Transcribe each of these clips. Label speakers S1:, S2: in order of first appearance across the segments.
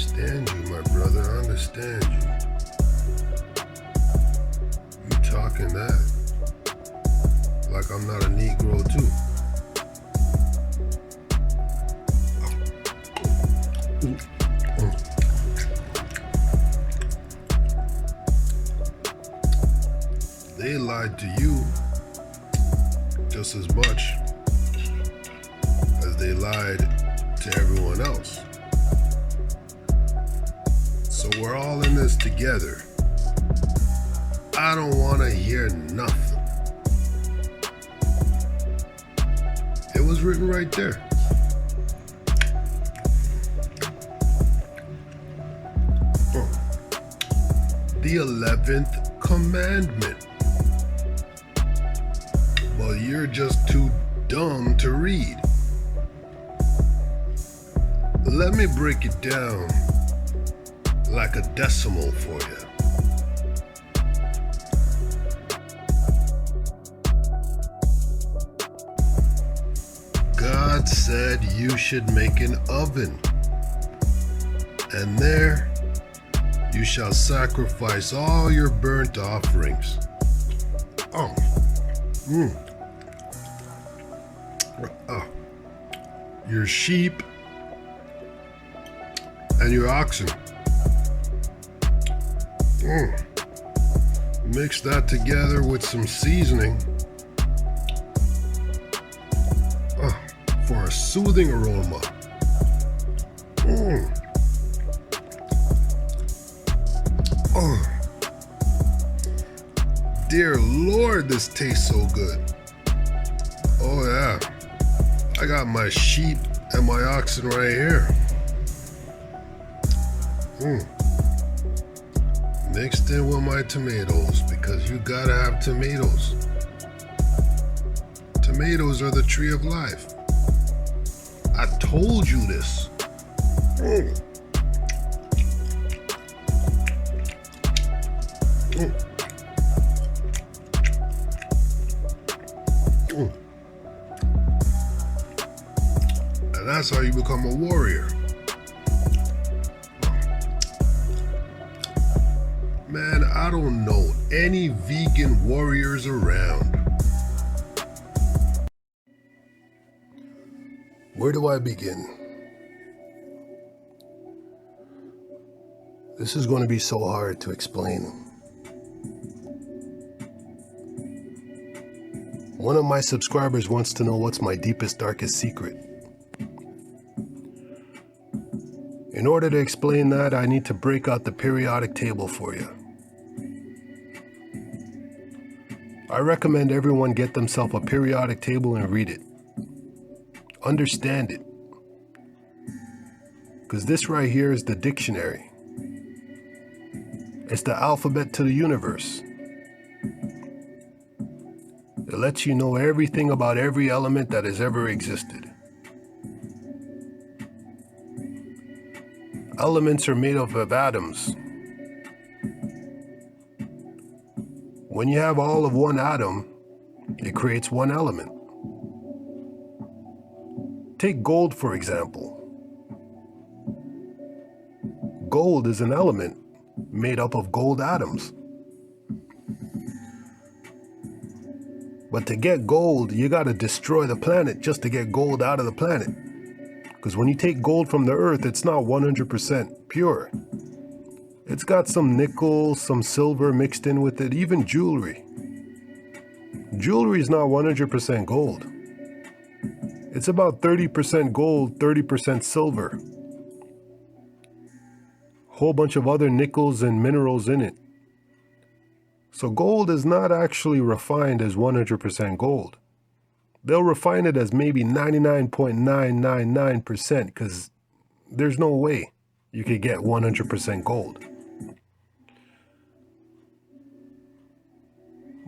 S1: understand you, my brother. I understand you. You talking that like I'm not a Negro too. They lied to you just as much as they lied to everyone else. So we're all in this together. I don't want to hear nothing. It was written right there. The 11th commandment. Well, you're just too dumb to read. Let me break it down like a decimal for you. God said you should make an oven, and there you shall sacrifice all your burnt offerings. Your sheep and your oxen. Mix that together with some seasoning for a soothing aroma. Dear Lord, this tastes so good. Oh yeah, I got my sheep and my oxen right here. Mixed in with my tomatoes, because you gotta have tomatoes. Tomatoes are the tree of life. I told you this. And that's how you become a warrior. Man, I don't know any vegan warriors around. Where do I begin? This is going to be so hard to explain. One of my subscribers wants to know what's my deepest, darkest secret. In order to explain that, I need to break out the periodic table for you. I recommend everyone get themselves a periodic table and read it. Understand it. Because this right here is the dictionary. It's the alphabet to the universe. It lets you know everything about every element that has ever existed. Elements are made up of atoms. When you have all of one atom, it creates one element. Take gold, for example. Gold is an element made up of gold atoms. But to get gold, you gotta destroy the planet just to get gold out of the planet. Because when you take gold from the earth, it's not 100% pure. It's got some nickel, some silver mixed in with it, even jewelry. Jewelry is not 100% gold. It's about 30% gold, 30% silver. Whole bunch of other nickels and minerals in it. So gold is not actually refined as 100% gold. They'll refine it as maybe 99.999% because there's no way you could get 100% gold.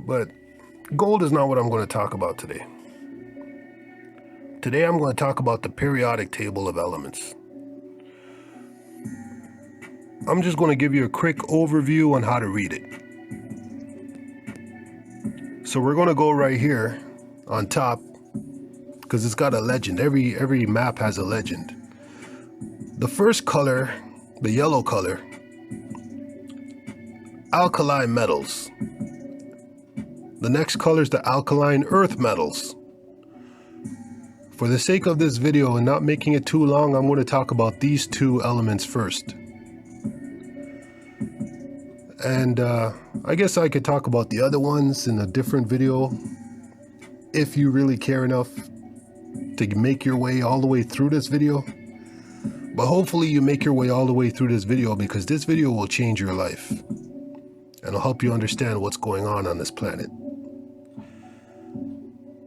S1: But gold is not what I'm going to talk about today. Today I'm going to talk about the periodic table of elements. I'm just going to give you a quick overview on how to read it. So we're going to go right here on top because it's got a legend. Every map has a legend. The first color the yellow color, alkali metals. The next color is the alkaline earth metals. For the sake of this video and not making it too long, I'm going to talk about these two elements first. And I guess I could talk about the other ones in a different video if you really care enough to make your way all the way through this video. But hopefully you make your way all the way through this video, because this video will change your life and it'll help you understand what's going on this planet.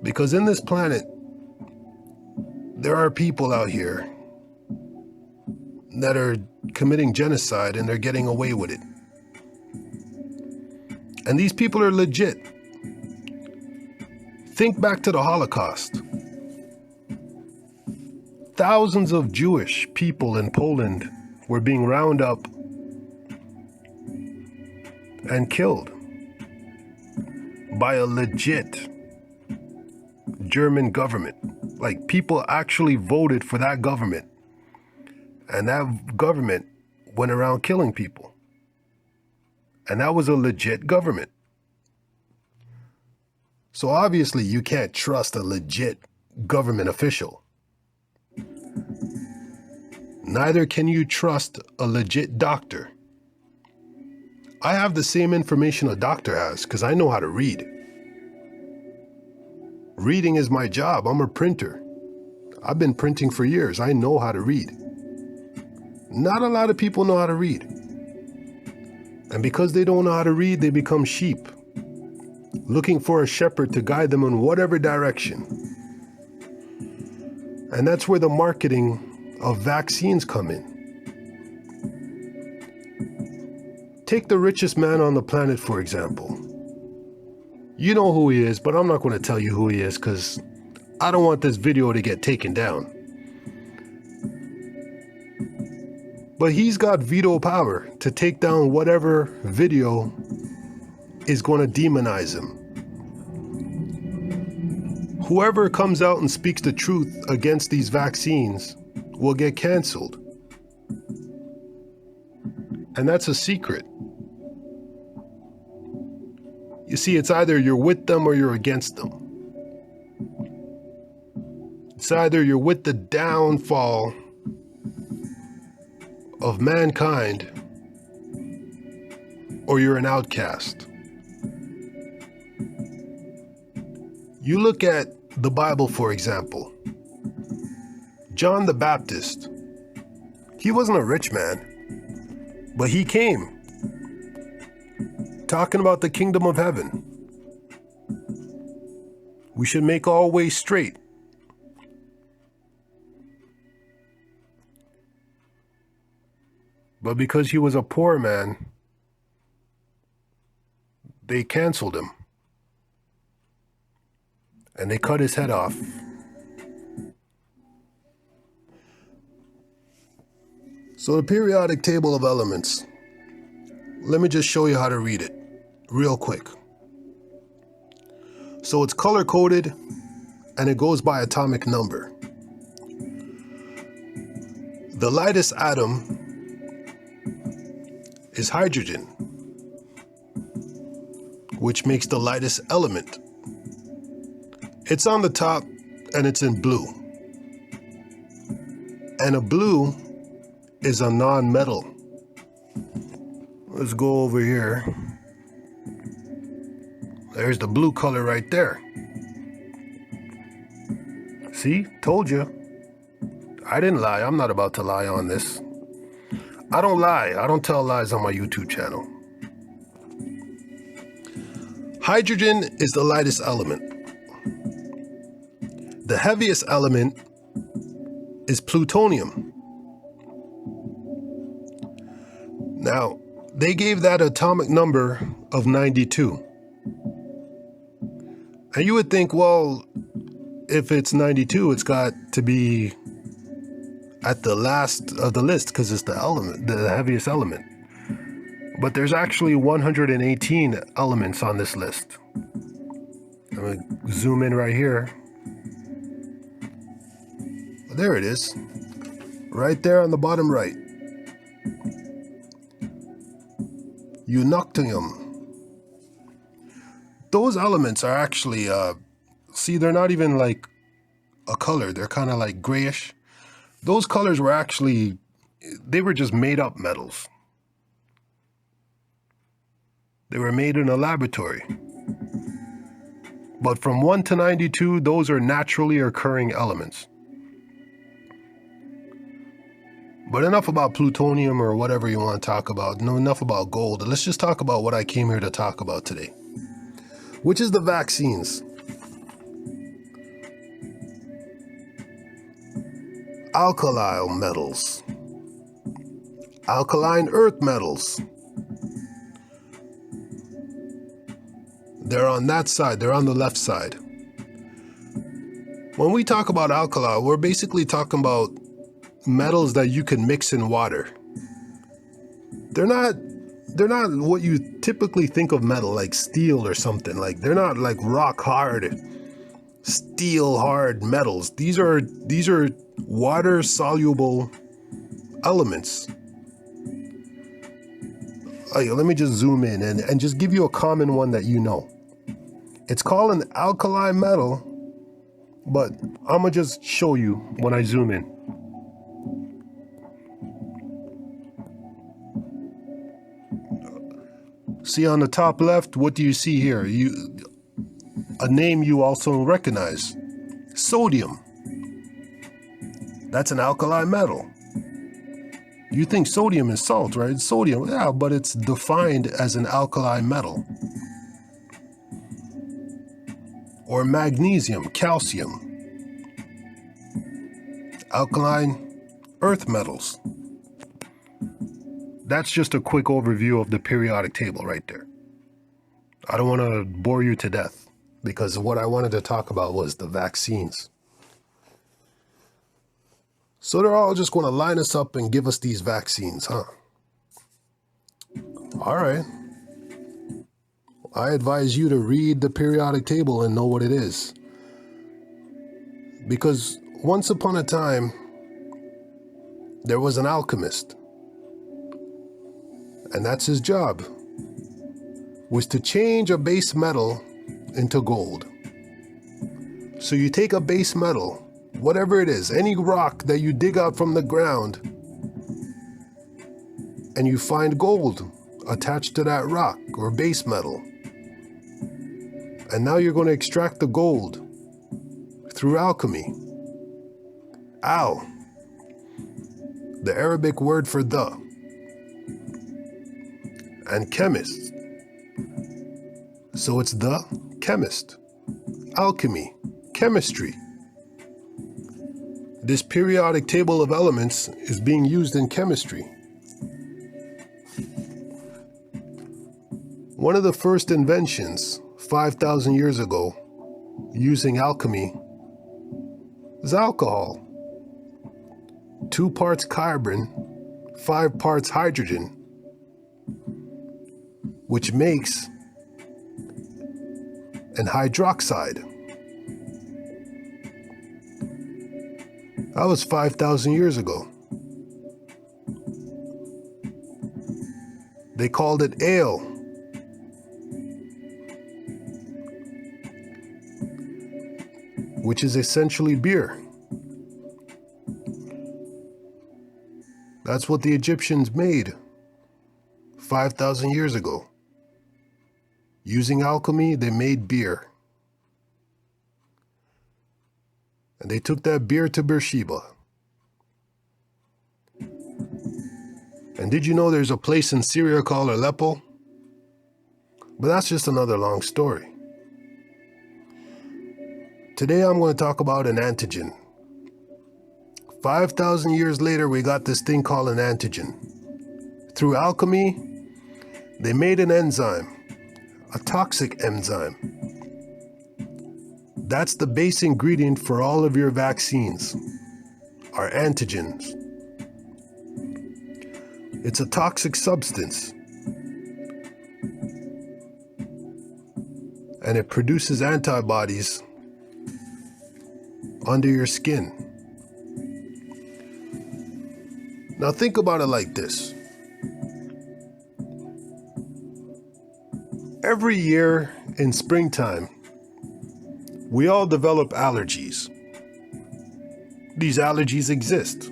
S1: Because in this planet, there are people out here that are committing genocide and they're getting away with it. And these people are legit. Think back to the Holocaust. Thousands of Jewish people in Poland were being rounded up and killed by a legit German government. Like, people actually voted for that government, and that government went around killing people. And that was a legit government. So obviously you can't trust a legit government official. Neither can you trust a legit doctor. I have the same information a doctor has because I know how to read. Reading is my job. I'm a printer. I've been printing for years. I know how to read. Not a lot of people know how to read. And because they don't know how to read, they become sheep, looking for a shepherd to guide them in whatever direction. And that's where the marketing of vaccines come in. Take the richest man on the planet, for example. You know who he is, but I'm not going to tell you who he is because I don't want this video to get taken down. But he's got veto power to take down whatever video is going to demonize him. Whoever comes out and speaks the truth against these vaccines will get canceled. And that's a secret. You see, it's either you're with them or you're against them. It's either you're with the downfall of mankind or you're an outcast. You look at the Bible, for example. John the Baptist, he wasn't a rich man, but he came talking about the kingdom of heaven. We should make all ways straight. But because he was a poor man, they canceled him. And they cut his head off. So the periodic table of elements, let me just show you how to read it real quick. So it's color coded and it goes by atomic number. The lightest atom is hydrogen, which makes the lightest element. It's on the top and it's in blue. And a blue is a non-metal. Let's go over here. There's the blue color right there. See, told you. I didn't lie. I'm not about to lie on this. I don't lie. I don't tell lies on my YouTube channel. Hydrogen is the lightest element. The heaviest element is plutonium. Now, they gave that atomic number of 92. And you would think, well, if it's 92, it's got to be at the last of the list because it's the element, the heaviest element. But there's actually 118 elements on this list. I'm going to zoom in right here. There it is. Right there on the bottom right. Untitled. Those elements are actually, see, they're not even like a color. They're kind of like grayish. Those colors were actually, they were just made up metals. They were made in a laboratory. But from 1 to 92, those are naturally occurring elements. But enough about plutonium or whatever you want to talk about. No, enough about gold. Let's just talk about what I came here to talk about today, which is the vaccines. Alkali metals. Alkaline earth metals. They're on that side. They're on the left side. When we talk about alkali, we're basically talking about metals that you can mix in water. They're not what you typically think of metal, like steel or something. Like they're not like rock hard, steel hard metals. These are water soluble elements. Okay, let me just zoom in and just give you a common one that you know. It's called an alkali metal, but I'm gonna just show you when I zoom in. See on the top left, what do you see here? A name you also recognize. Sodium. That's an alkali metal. You think sodium is salt, right? Sodium, yeah, but it's defined as an alkali metal. Or magnesium, calcium. Alkaline earth metals. That's just a quick overview of the periodic table right there. I don't want to bore you to death because what I wanted to talk about was the vaccines. So they're all just going to line us up and give us these vaccines, huh? All right. I advise you to read the periodic table and know what it is. Because once upon a time, there was an alchemist. And that's his job, was to change a base metal into gold. So you take a base metal, whatever it is, any rock that you dig out from the ground, and you find gold attached to that rock or base metal. And now you're going to extract the gold through alchemy. Al, the Arabic word for the. And chemist. So it's the chemist. Alchemy, chemistry. This periodic table of elements is being used in chemistry. One of the first inventions 5,000 years ago using alchemy is alcohol. 2 parts carbon, 5 parts hydrogen, which makes an hydroxide. That was 5,000 years ago. They called it ale. Which is essentially beer. That's what the Egyptians made 5,000 years ago. Using alchemy, they made beer. And they took that beer to Beersheba. And did you know there's a place in Syria called Aleppo? But that's just another long story. Today I'm going to talk about an antigen. 5,000 years later, we got this thing called an antigen. Through alchemy, they made an enzyme. A toxic enzyme. That's the base ingredient for all of your vaccines, are antigens. It's a toxic substance, and it produces antibodies under your skin. Now think about it like this. Every year in springtime, we all develop allergies. These allergies exist.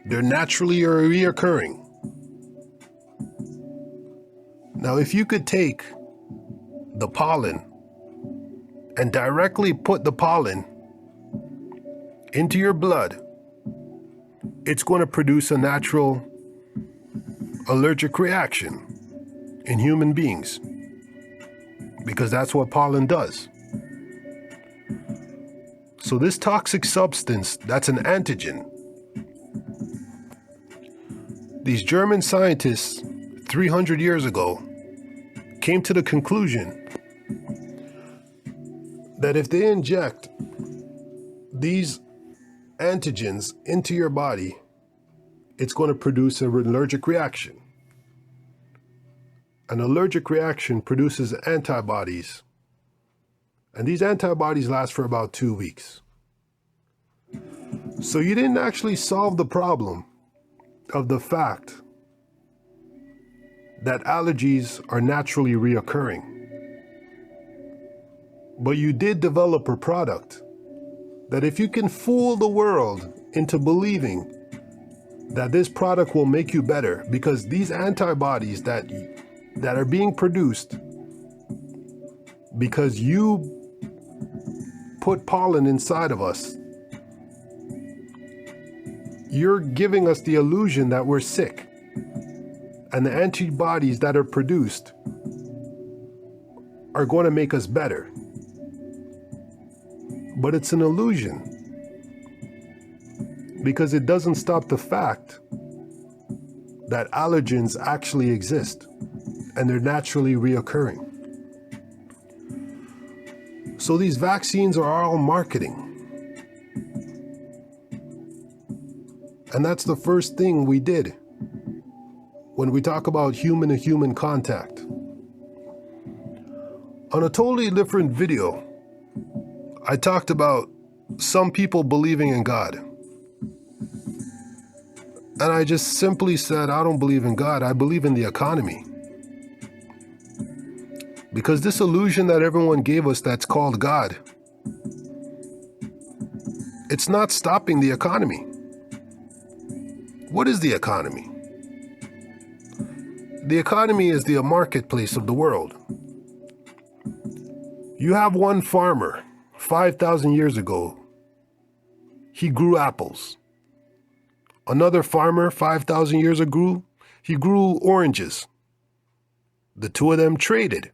S1: They're naturally reoccurring. Now, if you could take the pollen and directly put the pollen into your blood, it's going to produce a natural allergic reaction in human beings, because that's what pollen does. So this toxic substance, that's an antigen. These German scientists 300 years ago came to the conclusion that if they inject these antigens into your body, it's going to produce an allergic reaction. An allergic reaction produces antibodies, and these antibodies last for about 2 weeks. So you didn't actually solve the problem of the fact that allergies are naturally reoccurring. But you did develop a product that if you can fool the world into believing that this product will make you better, because these antibodies that are being produced because you put pollen inside of us, you're giving us the illusion that we're sick. And the antibodies that are produced are going to make us better. But it's an illusion, because it doesn't stop the fact that allergens actually exist and they're naturally reoccurring. So these vaccines are all marketing. And that's the first thing we did when we talk about human-to-human contact. On a totally different video, I talked about some people believing in God. And I just simply said, I don't believe in God, I believe in the economy. Because this illusion that everyone gave us that's called God, it's not stopping the economy. What is the economy? The economy is the marketplace of the world. You have one farmer, 5,000 years ago, he grew apples. Another farmer, 5,000 years ago, he grew oranges. The two of them traded.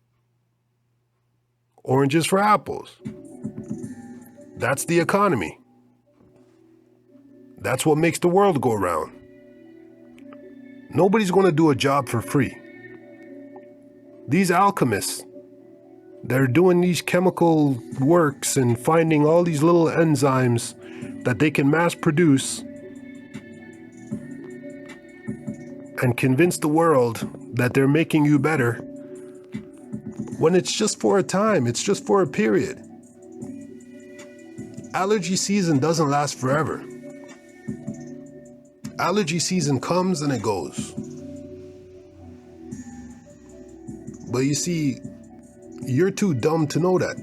S1: Oranges for apples. That's the economy. That's what makes the world go round. Nobody's going to do a job for free. These alchemists, they're doing these chemical works and finding all these little enzymes that they can mass produce and convince the world that they're making you better, when it's just for a time, it's just for a period. Allergy season doesn't last forever. Allergy season comes and it goes. But you see, you're too dumb to know that,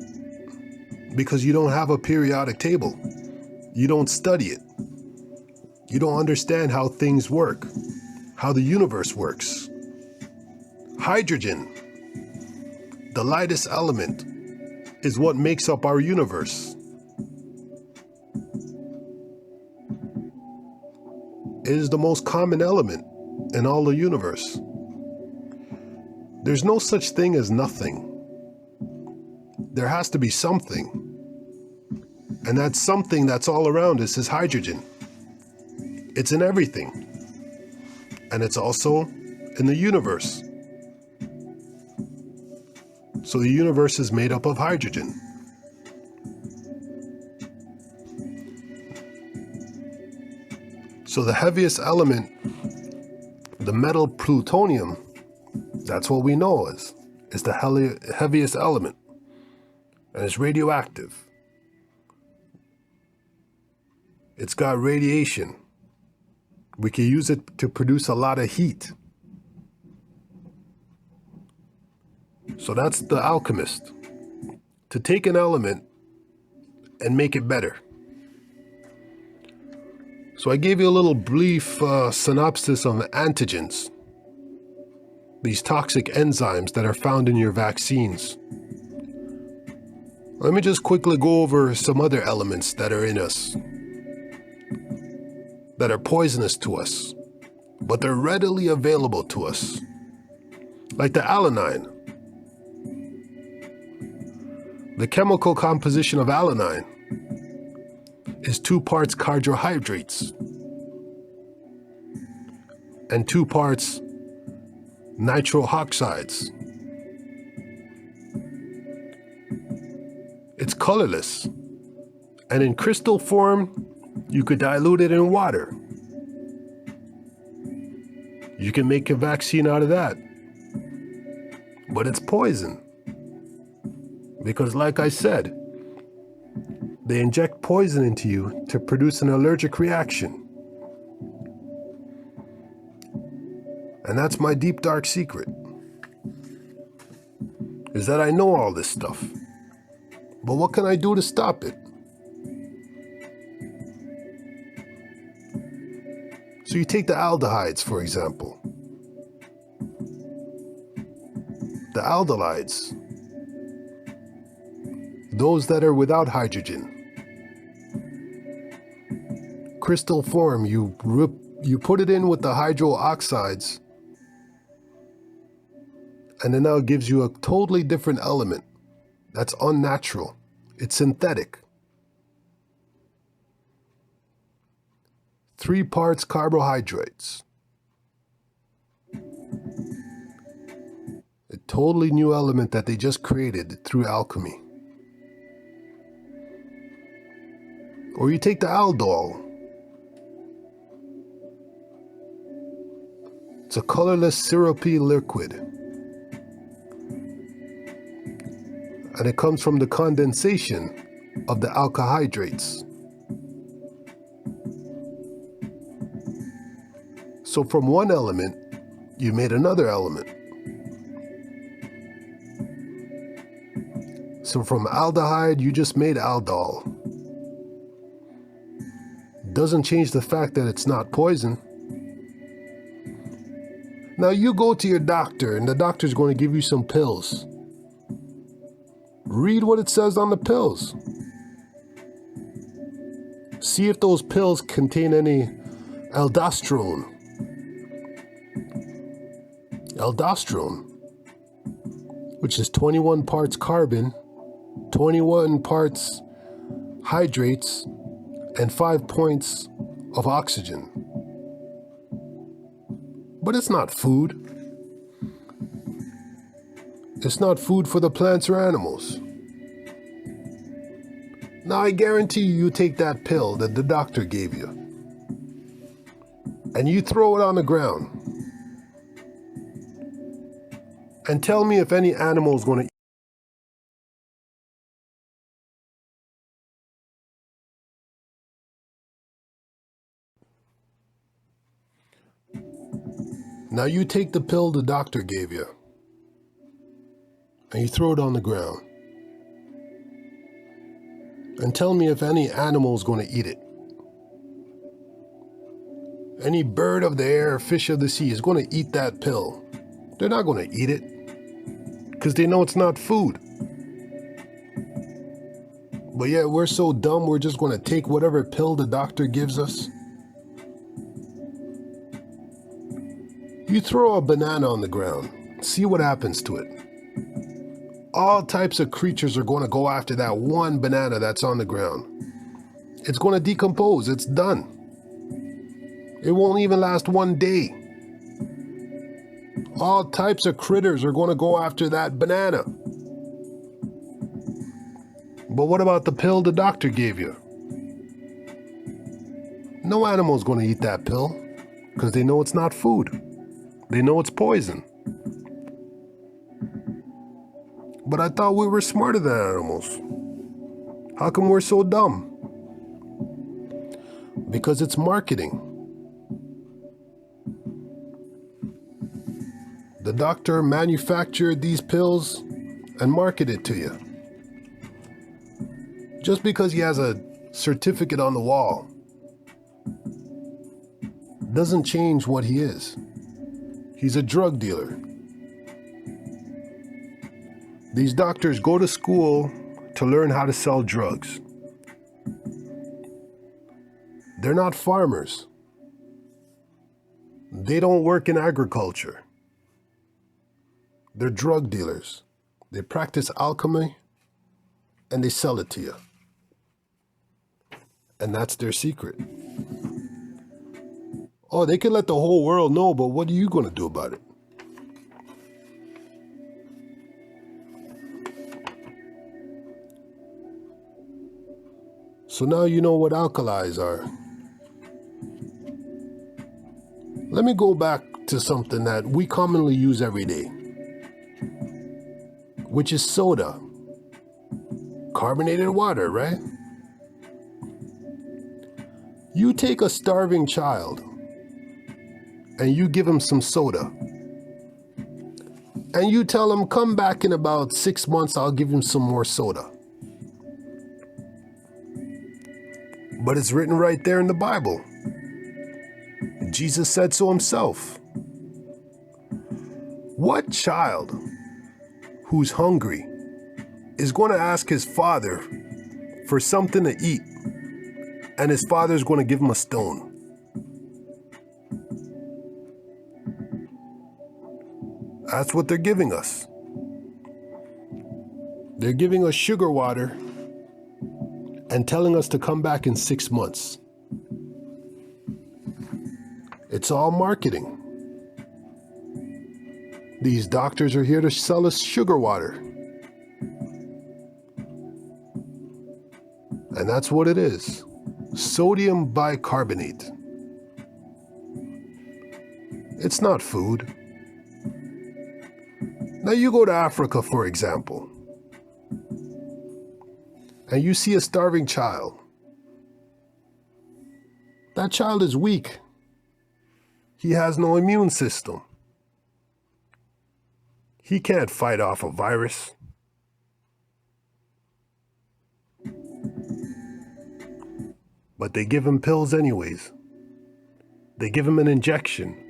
S1: because you don't have a periodic table. You don't study it. You don't understand how things work, how the universe works. Hydrogen, the lightest element, is what makes up our universe. It is the most common element in all the universe. There's no such thing as nothing. There has to be something. And that something that's all around us is hydrogen. It's in everything. And it's also in the universe. So the universe is made up of hydrogen. So the heaviest element, the metal plutonium, that's what we know as, is the heaviest element. And it's radioactive. It's got radiation. We can use it to produce a lot of heat. So that's the alchemist. To take an element and make it better. So I gave you a little brief synopsis of antigens. These toxic enzymes that are found in your vaccines. Let me just quickly go over some other elements that are in us, that are poisonous to us, but they're readily available to us. Like the alanine. The chemical composition of alanine is 2 parts carbohydrates and 2 parts nitrooxides. It's colorless, and in crystal form, you could dilute it in water. You can make a vaccine out of that, but it's poison. Because like I said, they inject poison into you to produce an allergic reaction. And that's my deep dark secret, is that I know all this stuff. But what can I do to stop it? So you take the aldehydes, for example. The aldehydes, those that are without hydrogen. Crystal form, you put it in with the hydroxides, and it now gives you a totally different element that's unnatural. It's synthetic. 3 parts carbohydrates. A totally new element that they just created through alchemy. Or you take the aldol. It's a colorless syrupy liquid. And it comes from the condensation of the alkohydrates. So from one element, you made another element. So from aldehyde, you just made aldol. Doesn't change the fact that it's not poison. Now you go to your doctor and the doctor's going to give you some pills. Read what it says on the pills. See if those pills contain any aldosterone. Aldosterone, which is 21 parts carbon, 21 parts hydrates, and 5 points of oxygen. But it's not food. It's not food for the plants or animals. Now I guarantee you take that pill that the doctor gave you and you throw it on the ground and tell me if any animal is going to eat. Now you take the pill the doctor gave you and you throw it on the ground and tell me if any animal is going to eat it. Any bird of the air, fish of the sea is going to eat that pill. They're not going to eat it because they know it's not food. But yet we're so dumb, we're just going to take whatever pill the doctor gives us. You throw a banana on the ground, see what happens to it. All types of creatures are going to go after that one banana that's on the ground. It's going to decompose, it's done. It won't even last one day. All types of critters are going to go after that banana. But what about the pill the doctor gave you? No animal's going to eat that pill because they know it's not food. They know it's poison. But I thought we were smarter than animals. How come we're so dumb? Because it's marketing. The doctor manufactured these pills and market it to you. Just because he has a certificate on the wall doesn't change what he is. He's a drug dealer. These doctors go to school to learn how to sell drugs. They're not farmers. They don't work in agriculture. They're drug dealers. They practice alchemy and they sell it to you. And that's their secret. Oh, they can let the whole world know, but what are you going to do about it? So now you know what alkalis are. Let me go back to something that we commonly use every day, which is soda. Carbonated water, right? You take a starving child and you give him some soda. And you tell him, come back in about 6 months, I'll give him some more soda. But it's written right there in the Bible. Jesus said so himself. What child who's hungry is going to ask his father for something to eat, and his father's going to give him a stone? That's what they're giving us. They're giving us sugar water and telling us to come back in 6 months. It's all marketing. These doctors are here to sell us sugar water. And that's what it is. Sodium bicarbonate. It's not food. Now you go to Africa, for example, and you see a starving child. That child is weak. He has no immune system. He can't fight off a virus. But they give him pills anyways. They give him an injection.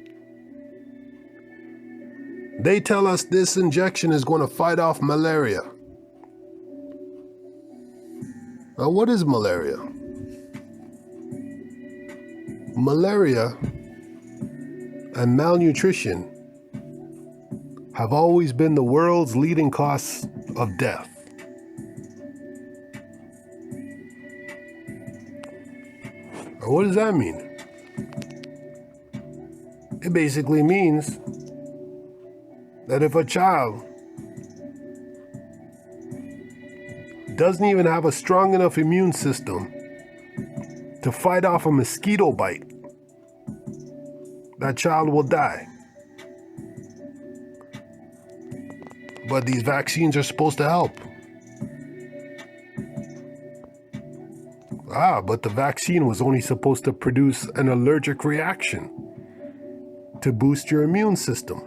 S1: They tell us this injection is going to fight off malaria. Now, what is malaria? Malaria and malnutrition have always been the world's leading cause of death. Now, what does that mean? It basically means that if a child doesn't even have a strong enough immune system to fight off a mosquito bite, that child will die. But these vaccines are supposed to help. But the vaccine was only supposed to produce an allergic reaction to boost your immune system.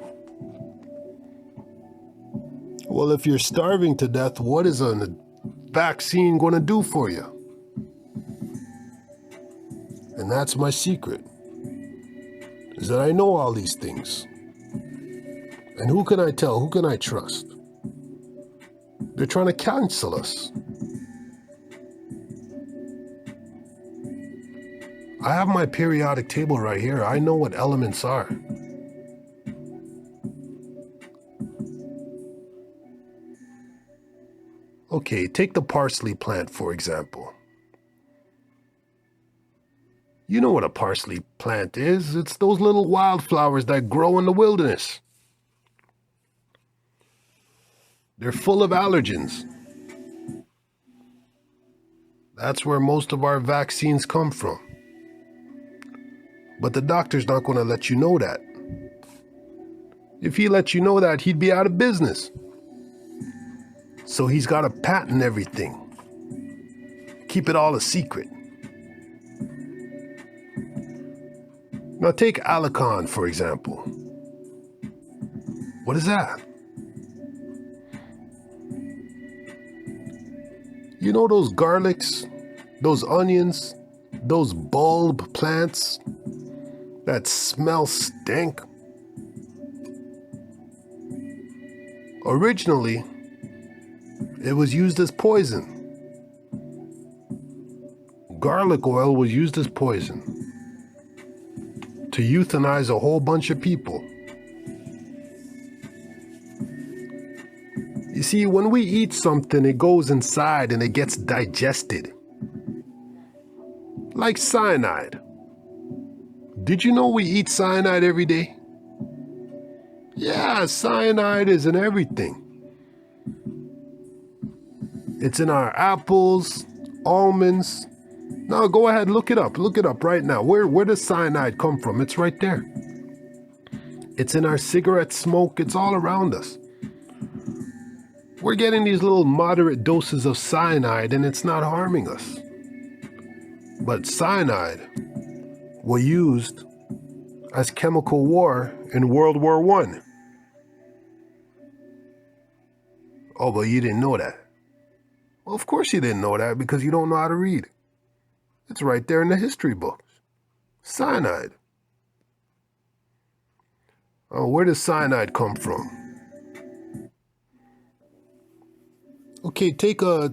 S1: Well, if you're starving to death, what is a vaccine going to do for you? And that's my secret, is that I know all these things. And who can I tell? Who can I trust? They're trying to cancel us. I have my periodic table right here. I know what elements are. Okay, take the parsley plant, for example. You know what a parsley plant is. It's those little wildflowers that grow in the wilderness. They're full of allergens. That's where most of our vaccines come from. But the doctor's not going to let you know that. If he let you know that, he'd be out of business. So he's got to patent everything. Keep it all a secret. Now take Alanine, for example. What is that? You know those garlics, those onions, those bulb plants that smell stink? Originally, it was used as poison. Garlic oil was used as poison to euthanize a whole bunch of people. You see, when we eat something, it goes inside and it gets digested. Like cyanide. Did you know we eat cyanide every day? Yeah, cyanide is in everything. It's in our apples, almonds. Now go ahead, look it up. Look it up right now. Where does cyanide come from? It's right there. It's in our cigarette smoke. It's all around us. We're getting these little moderate doses of cyanide and it's not harming us. But cyanide was used as chemical war in World War I. Oh, but you didn't know that. Well, of course you didn't know that because you don't know how to read. It's right there in the history books. Cyanide. Oh, where does cyanide come from? Okay, take a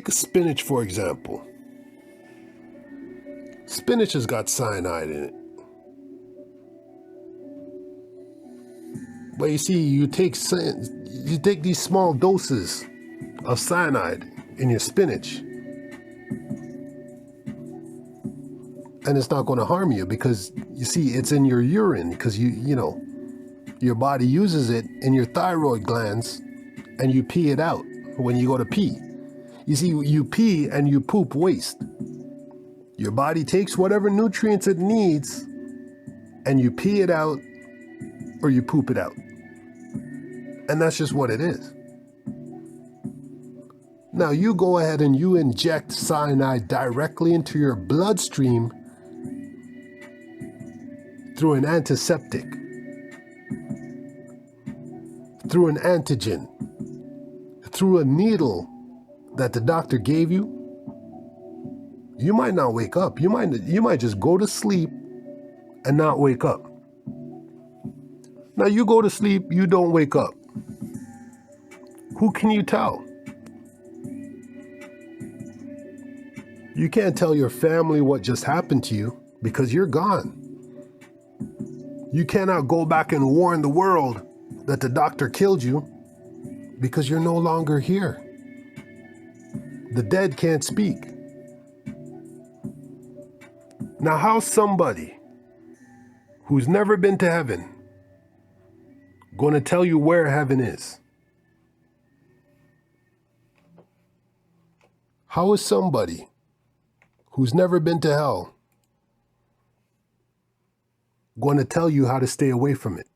S1: spinach, for example. Spinach has got cyanide in it. But you see, you take these small doses of cyanide in your spinach, and it's not going to harm you because, you see, it's in your urine because you know, your body uses it in your thyroid glands and you pee it out when you go to pee. You see, you pee and you poop waste. Your body takes whatever nutrients it needs and you pee it out or you poop it out. And that's just what it is. Now you go ahead and you inject cyanide directly into your bloodstream through an antiseptic, through an antigen, through a needle that the doctor gave you. You might not wake up. You might just go to sleep and not wake up. Now you go to sleep, you don't wake up. Who can you tell? You can't tell your family what just happened to you because you're gone. You cannot go back and warn the world that the doctor killed you because you're no longer here. The dead can't speak. Now, how's somebody who's never been to heaven going to tell you where heaven is? How is somebody who's never been to hell going to tell you how to stay away from it?